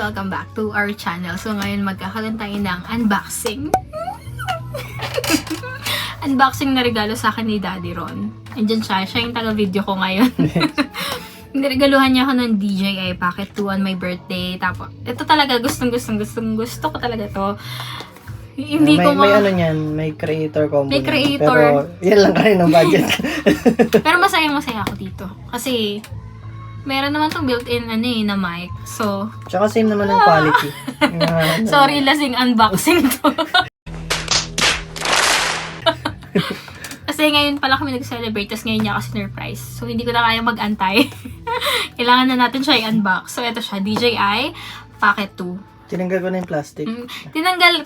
welcome back to our channel. So ngayon magkakaroon tayo ng unboxing. Unboxing na regalo sa akin ni Daddy Ron. Andyan siya yung taga-video ko ngayon. Niregaluhan niya ako ng DJI Pocket 2 on my birthday. Tapos, ito talaga, gusto ko talaga to. Hindi ko may ano niyan, may creator combo. May creator. Pero, yan lang rin ang budget. Pero masaya ako dito. Kasi, meron naman itong built-in na mic. So, tsaka same naman ang quality. sorry, lasing unboxing to. Kasi ngayon pala kami nag-celebrate, tapos ngayon niya ako sinurprise. So, hindi ko na kaya mag-antay. Kailangan na natin siya i-unbox. So, ito siya, DJI Pocket 2. Tinanggal ko na yung plastic.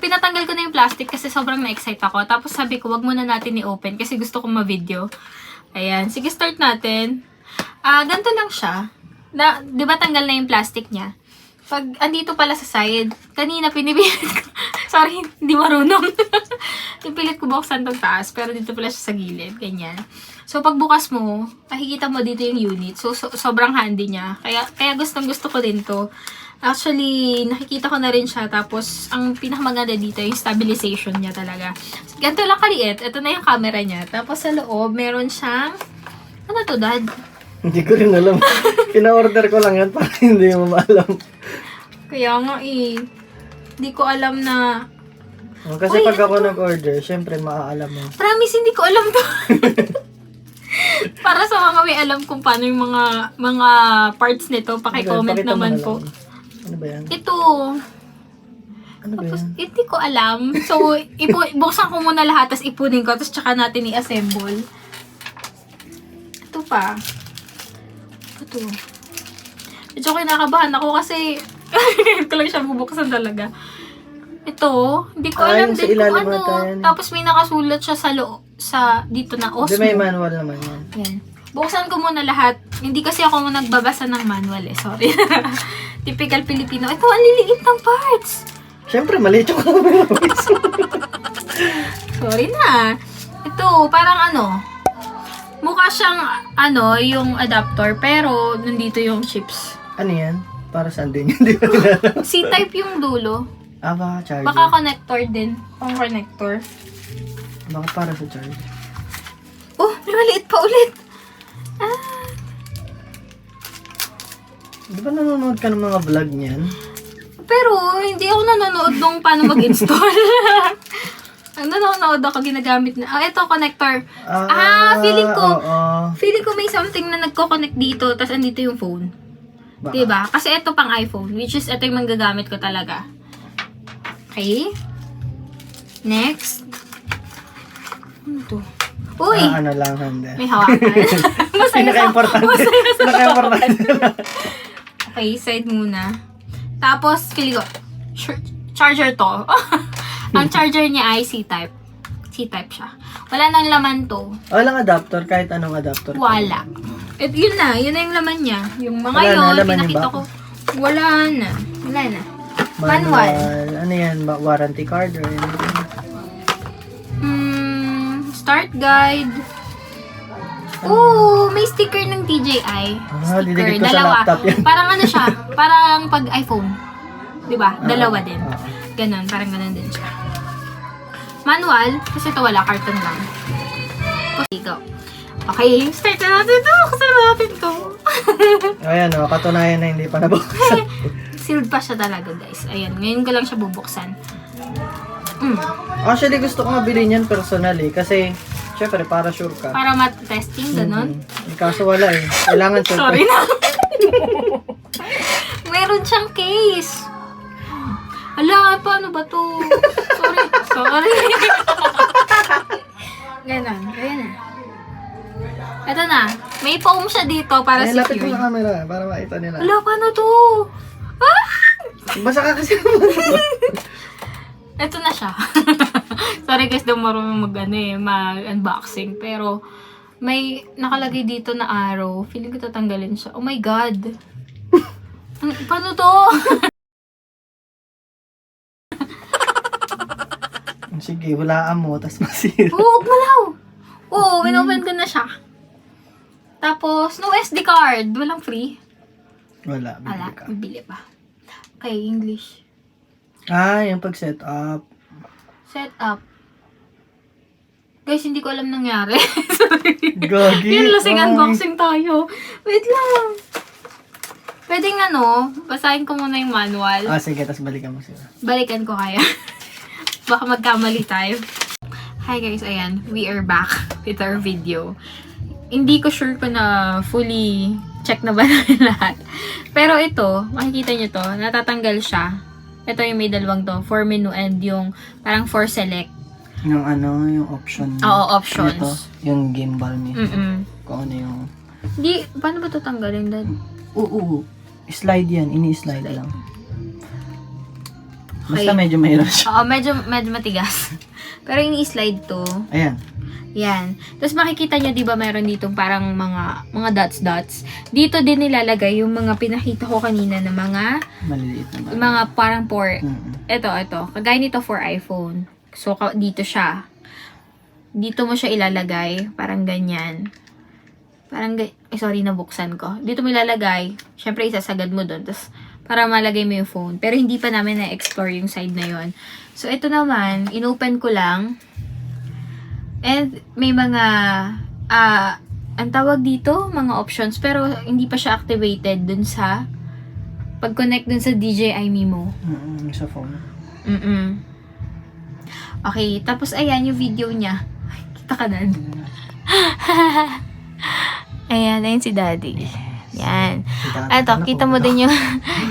Pinatanggal ko na yung plastic kasi sobrang na-excite ako. Tapos sabi ko, wag muna natin i-open kasi gusto kong ma-video. Ayan, sige, start natin. Ganito lang siya. Di ba tanggal na yung plastic niya? Pag andito pala sa side, kanina pinipilit ko. Sorry, hindi marunong. Pipilit ko buksan tong taas, pero dito pala siya sa gilid. Ganyan. So, pag bukas mo, makikita mo dito yung unit. So sobrang handy niya. Kaya gusto ko din to. Actually, nakikita ko na rin siya. Tapos, ang pinakamaganda dito, yung stabilization niya talaga. Ganito lang kaliit. Ito na yung camera niya. Tapos, sa loob, meron siyang... Ano to, Dad? Hindi ko rin alam. Pina-order ko lang yan para hindi mo maalam. Kaya nga hindi ko alam na... Kasi pag ako nag-order, syempre maaalam mo. Promise, hindi ko alam to. Para sa mga may alam kung paano yung mga parts nito, paki-comment naman po. Ano ba yan? Ito. Ano ba Tapos, yan? hindi ko alam. So, buksan ko muna lahat, tapos ipunin ko, tapos tsaka natin i-assemble. Ito pa. Ito. Medyo kinakabahan ako kasi ko lang siya bubuksan talaga. Ito, hindi ko alam din kung ano. Tapos may nakasulat siya sa dito na Osmo. May manual naman yan. Yan. Buksan ko muna lahat. Hindi kasi ako nagbabasa ng manual sorry. Typical Filipino. Ito, ang liliit ng parts. Siyempre, maliit yung camera. Sorry na. Ito, parang mukha siyang yung adapter, pero nandito yung chips. Ano yan? Para saan din yun? Di ba alam? C-type yung dulo. Baka charger. Baka connector din. Pang connector. Baka para sa charger. Oh, may maliit pa ulit. Di ba nanonood ka ng mga vlog niyan? Pero, hindi ako nanonood nung paano mag-install. Ang nanonood ako, ginagamit na. Ito, connector. Feeling ko may something na nagko-connect dito, tapos andito yung phone. Baka. Diba? Kasi ito pang iPhone, which is ito yung manggagamit ko talaga. Okay. Next. Ano to? Uy! Ano lang, handa. May hawakan. Pinaka-importante. Pinaka-importante. Okay, side muna. Tapos, pili ko, charger to. Ang charger niya ay C-type. C-type siya. Wala nang laman to. Walang adapter, kahit anong adapter. Wala. Yun na yung laman niya. Yung mga Wala na, yun, laman pinakita yung ko. Wala na. Manual. Ano yan? Warranty card or anything? Start guide. Oh, may sticker ng DJI. Sticker, didikit ko sa dalawa. laptop yan. Parang siya, parang pag iPhone. 'Di ba? Dalawa din. Ganon, parang ganon din siya. Manual, kasi ito wala, carton lang. Go. Okay, start na natin ito. Kasama natin ito. Ayan katunayan na hindi pa nabuksan. Sealed pa siya talaga, guys. Ayan, ngayon ko lang siya bubuksan. Actually, gusto ko mabili niyan personally kasi syempre, para sure ka. Para mat-testing, ganon. Kaso wala Kailangan sure. Sorry na. Meron siyang case. Ala, paano ba to? Sorry. Ganon, ayan na. Ito na. May foam siya dito para Lapit mo secure. sa camera para makita nila. Ala, paano to? Basta ka kasi. Ito na siya. Sorry guys, daw marunong mag-unboxing. Pero, may nakalagay dito na arrow. Feeling ko tatanggalin siya. Oh my God. Paano to? Sige, hulaan mo, tas masira. Huwag mo lang. Oo, winopen ko na siya. Tapos, no SD card. Walang free. Wala, Wala, bibili ka. bibili pa. Okay, English. Yung pag-set up. Set up. Guys, hindi ko alam nangyari. Sorry. Gagi. Yun, lasing Ay. unboxing tayo. Wait lang. Pwedeng basahin ko muna yung manual. Sige, tapos balikan mo sila. Balikan ko kaya. Baka magkamali tayo. Hi guys, ayan. We are back with our video. Hindi ko sure kung na fully check na ba namin lahat. Pero ito, makikita nyo to, natatanggal siya. Ito yung may dalawang to, for menu and yung parang for select. Yung yung option. Oo, options. Ito, yung gimbal mismo. Kung ano yung... Di, paano ba ito tanggalin, Dad? Oo. Slide yan. Ini-slide lang. Okay. Basta medyo mahirap siya. Oo, medyo matigas. Pero ini-slide to. Ayan. Yan. Tapos makikita nyo, di ba, mayroon dito parang mga dots. Dito din nilalagay yung mga pinakita ko kanina na mga Maliliit na ba? mga parang for, Mm-mm. ito. Kagaya nito for iPhone. So, dito siya. Dito mo siya ilalagay. Parang ganyan. Sorry, nabuksan ko. Dito mo ilalagay. Siyempre, isasagad mo doon. Tapos, para malagay mo yung phone. Pero, hindi pa namin na-explore yung side na yon. So, ito naman, inopen ko lang. And, may mga, ang tawag dito, mga options. Pero, hindi pa siya activated dun sa, pag-connect dun sa DJI Mimo. Sa phone. Okay, tapos ayan yung video niya. Kita ka na. Ayan si Daddy. Yan. Kita mo din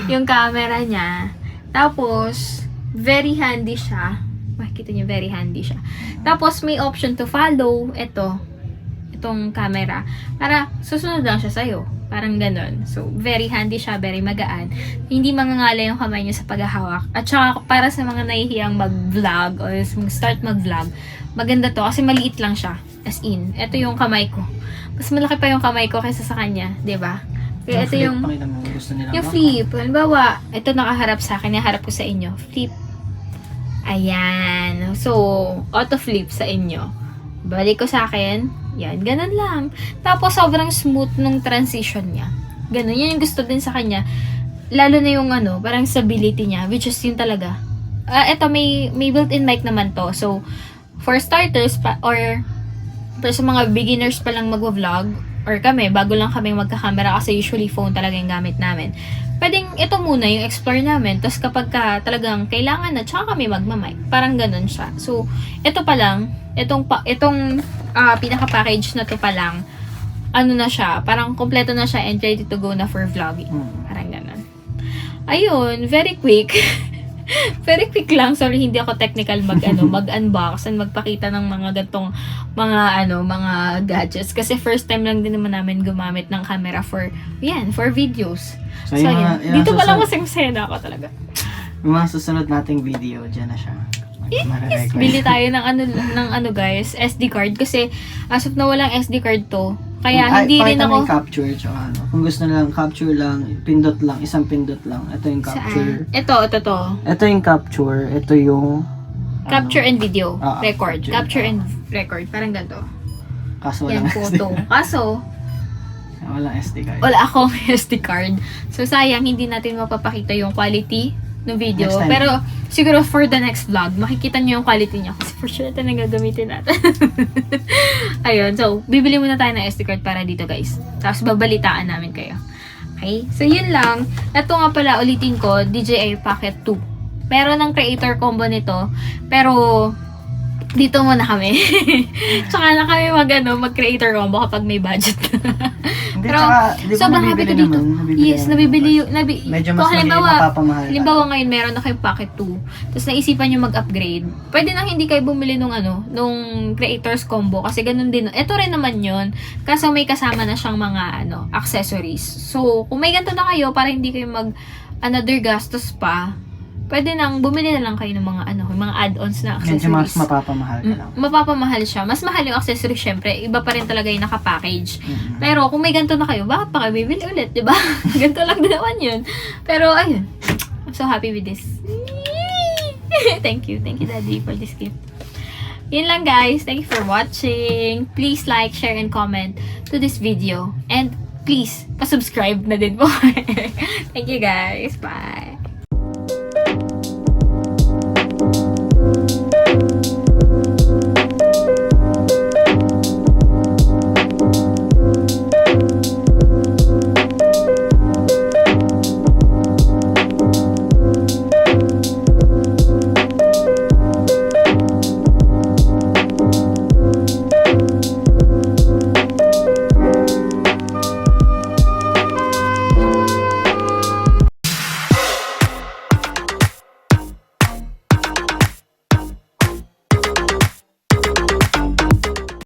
yung camera niya. Tapos, very handy siya. Makikita niyo, very handy siya. Tapos, may option to follow. Itong camera. Para susunod lang siya sa'yo. Parang ganon. So, very handy siya, very magaan. Hindi mangangala yung kamay niya sa paghahawak. At saka, para sa mga nahihiyang mag-vlog or start mag-vlog, maganda to kasi maliit lang siya. As in, ito yung kamay ko. Mas malaki pa yung kamay ko kaysa sa kanya, 'di ba? Kaya ito yung flip. Halimbawa, ito nakaharap sa akin, naharap ko sa inyo. Flip. Ayan. So, auto flip sa inyo. Balik ko sa akin. Yan, ganun lang. Tapos, sobrang smooth nung transition niya. Ganun. Yan yung gusto din sa kanya. Lalo na yung parang stability niya, which is yun talaga. Ito, may built-in mic naman to. So, for starters, or for sa mga beginners pa lang mag-vlog, or kami, bago lang kami magka-camera kasi usually phone talaga yung gamit namin. Pwedeng ito muna yung explore namin. Tapos kapag talagang kailangan na, tsaka kami magmamic. Parang ganun siya. So, ito pa lang, itong pinaka-package na to pa lang, na siya, parang kompleto na siya and ready to go na for vlogging. Parang ganun. Ayun, very quick. Very quick lang. Sorry, hindi ako technical mag-unbox and magpakita ng mga gantong mga gadgets. Kasi first time lang din naman namin gumamit ng camera for videos. So yan. Dito pa lang masaya ako talaga. Yung mga susunod nating video, dyan na siya. Yes, bili tayo ng guys, SD card. Kasi as of na walang SD card to. Kaya hindi rin ako... capture, tsaka Kung gusto nilang capture lang, pindot lang, isang pindot lang. Ito yung capture. Ito to. Ito yung capture. Ito yung... Capture and video. Record. Capture and record. Parang ganito. Kaso Yan, walang photo. Kaso, walang SD card. wala akong SD card. So, sayang, hindi natin mapapakita yung quality ng video. Pero, siguro for the next vlog, makikita nyo yung quality niya. Kasi for sure ito na gagamitin natin. Ayun. So, bibili muna tayo ng SD card para dito, guys. Tapos, babalitaan namin kayo. Okay? So, yun lang. Ito nga pala, ulitin ko, DJI Pocket 2. Meron ng creator combo nito. Pero, dito muna kami. Tsaka na kami mag-creator combo kapag may budget. Hindi, Pero, sobrang happy ko dito. Yes, nabibili yung... Medyo mas mapapamahal. Halimbawa ngayon, meron na kayong Pocket 2. Tapos naisipan nyo mag-upgrade. Pwede nang hindi kayo bumili nung creators combo. Kasi ganun din. Ito rin naman yun. Kaso may kasama na siyang mga accessories. So, kung may ganito na kayo, para hindi kayo another gastos pa, pwede nang bumili na lang kayo ng mga mga add-ons na accessories. Medyo mas mapapamahal ka lang. Mapapamahal siya. Mas mahal yung accessories, syempre. Iba pa rin talaga yung naka-package. Pero kung may ganito na kayo, bakit pa kayo bibili ulit, di ba? Ganito lang din naman yun. Pero ayun. I'm so happy with this. Thank you. Thank you, Daddy, for this gift. Yun lang, guys. Thank you for watching. Please like, share, and comment to this video. And please, pa-subscribe na din po. Thank you, guys. Bye.